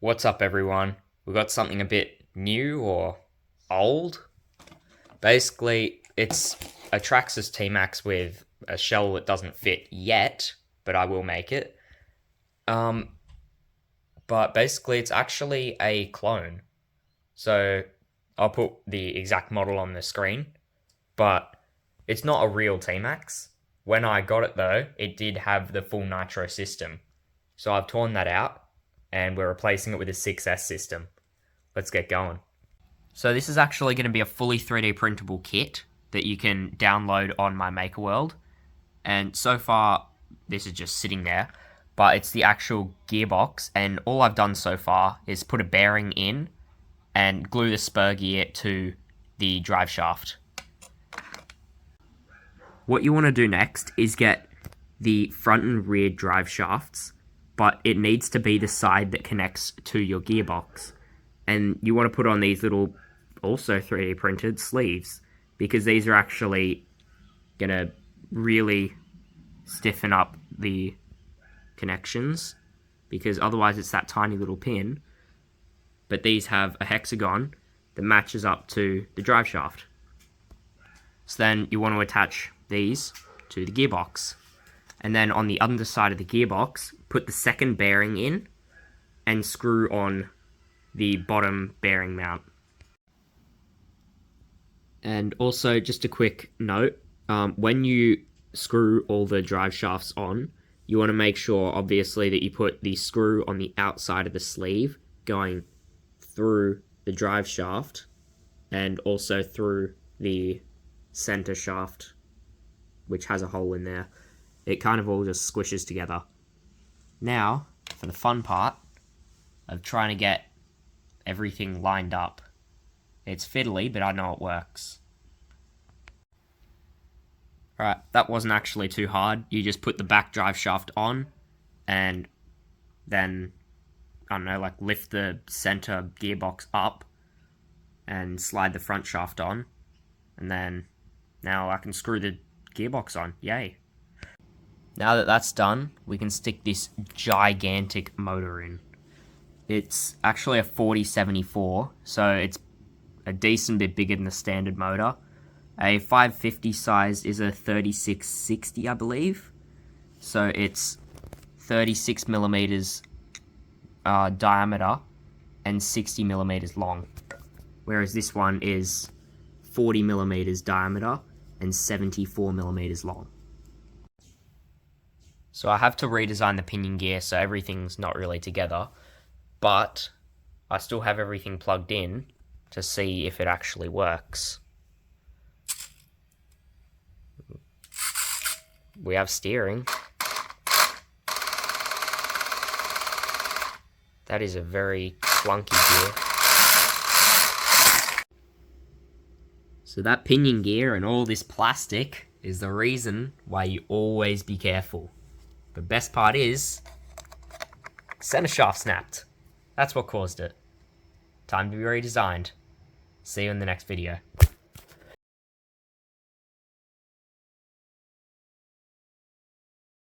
What's up, everyone? We've got something a bit new or old. Basically, it's a Traxxas tmaxx with a shell that doesn't fit yet, but I will make it. But basically, it's actually a clone. So I'll put the exact model on the screen, but it's not a real tmaxx. When I got it though, it did have the full nitro system. So I've torn that out and we're replacing it with a 6S system. Let's get going. So this is actually going to be a fully 3D printable kit that you can download on my Maker World. And so far, this is just sitting there, but it's the actual gearbox. And all I've done so far is put a bearing in and glue the spur gear to the drive shaft. What you want to do next is get the front and rear drive shafts, but it needs to be the side that connects to your gearbox. And you want to put on these little, also 3D printed sleeves, because these are actually going to really stiffen up the connections, because otherwise it's that tiny little pin. But these have a hexagon that matches up to the drive shaft. So then you want to attach these to the gearbox. And then on the underside of the gearbox, put the second bearing in and screw on the bottom bearing mount. And also, just a quick note, when you screw all the drive shafts on, you want to make sure, obviously, that you put the screw on the outside of the sleeve going through the drive shaft and also through the center shaft, which has a hole in there. It kind of all just squishes together. Now, for the fun part of trying to get everything lined up. It's fiddly, but I know it works. Alright, that wasn't actually too hard. You just put the back drive shaft on, and then, I don't know, like lift the center gearbox up, and slide the front shaft on, and then now I can screw the gearbox on. Yay. Now that that's done, we can stick this gigantic motor in. It's actually a 4074, so it's a decent bit bigger than the standard motor. A 550 size is a 3660, I believe. So it's 36 millimeters diameter and 60 millimeters long. Whereas this one is 40 millimeters diameter and 74 millimeters long. So I have to redesign the pinion gear, so everything's not really together, but I still have everything plugged in to see if it actually works. We have steering. That is a very clunky gear. So that pinion gear and all this plastic is the reason why you always be careful. The best part is, center shaft snapped. That's what caused it. Time to be redesigned. See you in the next video.